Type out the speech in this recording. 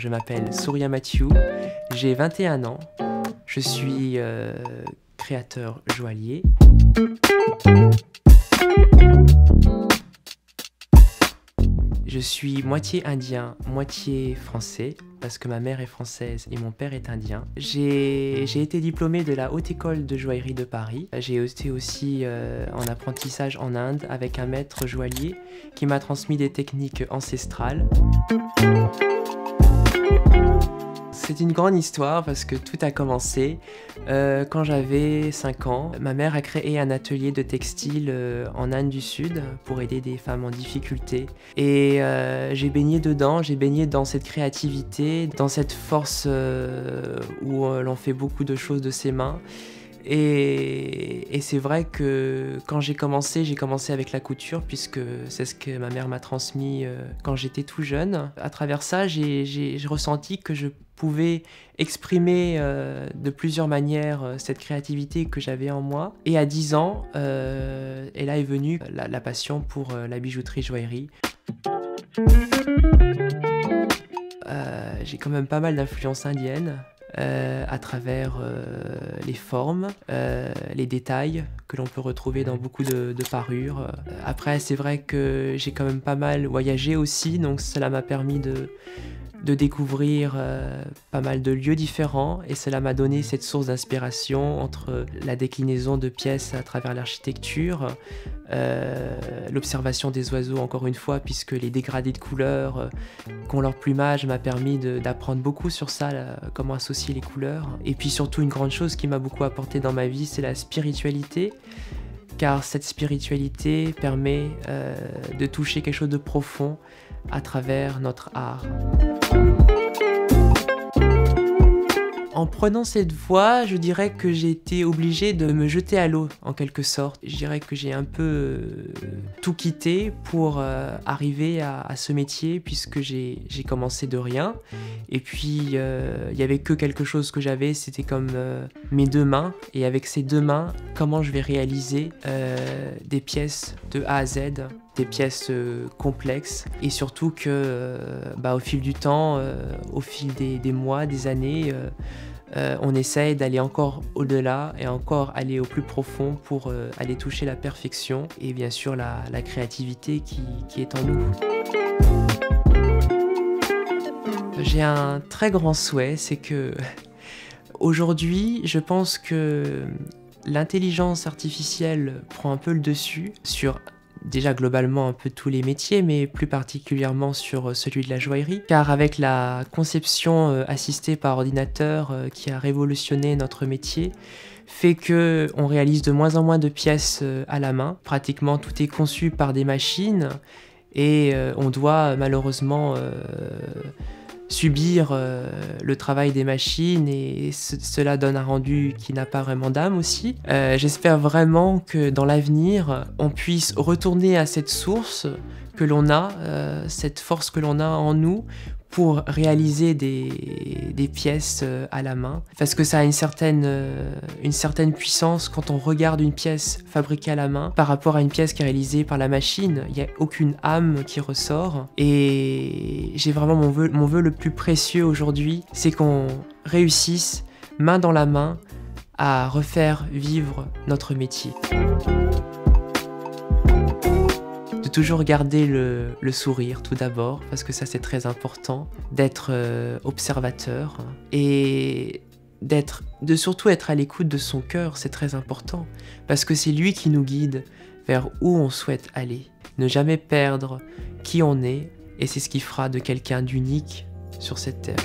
Je m'appelle Surya Mathieu, j'ai 21 ans, je suis créateur joaillier. Je suis moitié indien, moitié français, parce que ma mère est française et mon père est indien. J'ai été diplômé de la Haute École de Joaillerie de Paris. J'ai été aussi en apprentissage en Inde avec un maître joaillier qui m'a transmis des techniques ancestrales. C'est une grande histoire parce que tout a commencé quand j'avais 5 ans. Ma mère a créé un atelier de textile en Inde du Sud pour aider des femmes en difficulté. Et j'ai baigné dedans, j'ai baigné dans cette créativité, dans cette force où l'on fait beaucoup de choses de ses mains. Et c'est vrai que quand j'ai commencé avec la couture puisque c'est ce que ma mère m'a transmis quand j'étais tout jeune. À travers ça, j'ai ressenti que je pouvais exprimer de plusieurs manières cette créativité que j'avais en moi. Et à 10 ans, et là est venue la passion pour la bijouterie-joaillerie. J'ai quand même pas mal d'influences indiennes. À travers les formes, les détails que l'on peut retrouver dans beaucoup de parures. Après, c'est vrai que j'ai quand même pas mal voyagé aussi, donc cela m'a permis de découvrir pas mal de lieux différents et cela m'a donné cette source d'inspiration entre la déclinaison de pièces à travers l'architecture, l'observation des oiseaux encore une fois puisque les dégradés de couleurs qu'ont leur plumage m'a permis d'apprendre beaucoup sur ça, comment associer les couleurs. Et puis surtout une grande chose qui m'a beaucoup apporté dans ma vie, c'est la spiritualité. Car cette spiritualité permet de toucher quelque chose de profond à travers notre art. En prenant cette voie, je dirais que j'ai été obligé de me jeter à l'eau, en quelque sorte. Je dirais que j'ai un peu tout quitté pour arriver à ce métier, puisque j'ai commencé de rien. Et puis, il n'y avait que quelque chose que j'avais, c'était comme mes 2 mains. Et avec ces 2 mains, comment je vais réaliser des pièces de A à Z, des pièces complexes. Et surtout que, au fil du temps, au fil des mois, des années, on essaye d'aller encore au-delà et encore aller au plus profond pour aller toucher la perfection et bien sûr la créativité qui est en nous. J'ai un très grand souhait, c'est que aujourd'hui, je pense que l'intelligence artificielle prend un peu le dessus sur déjà globalement un peu tous les métiers, mais plus particulièrement sur celui de la joaillerie, car avec la conception assistée par ordinateur qui a révolutionné notre métier, fait que on réalise de moins en moins de pièces à la main. Pratiquement tout est conçu par des machines et on doit malheureusement subir le travail des machines et cela donne un rendu qui n'a pas vraiment d'âme aussi. J'espère vraiment que dans l'avenir, on puisse retourner à cette source que l'on a, cette force que l'on a en nous pour réaliser des pièces à la main. Parce que ça a une certaine puissance quand on regarde une pièce fabriquée à la main par rapport à une pièce qui est réalisée par la machine. Il n'y a aucune âme qui ressort. Et j'ai vraiment mon vœu le plus précieux aujourd'hui, c'est qu'on réussisse main dans la main à refaire vivre notre métier. De toujours garder le sourire tout d'abord, parce que ça c'est très important, d'être observateur et de surtout être à l'écoute de son cœur, c'est très important, parce que c'est lui qui nous guide vers où on souhaite aller. Ne jamais perdre qui on est, et c'est ce qui fera de quelqu'un d'unique sur cette terre.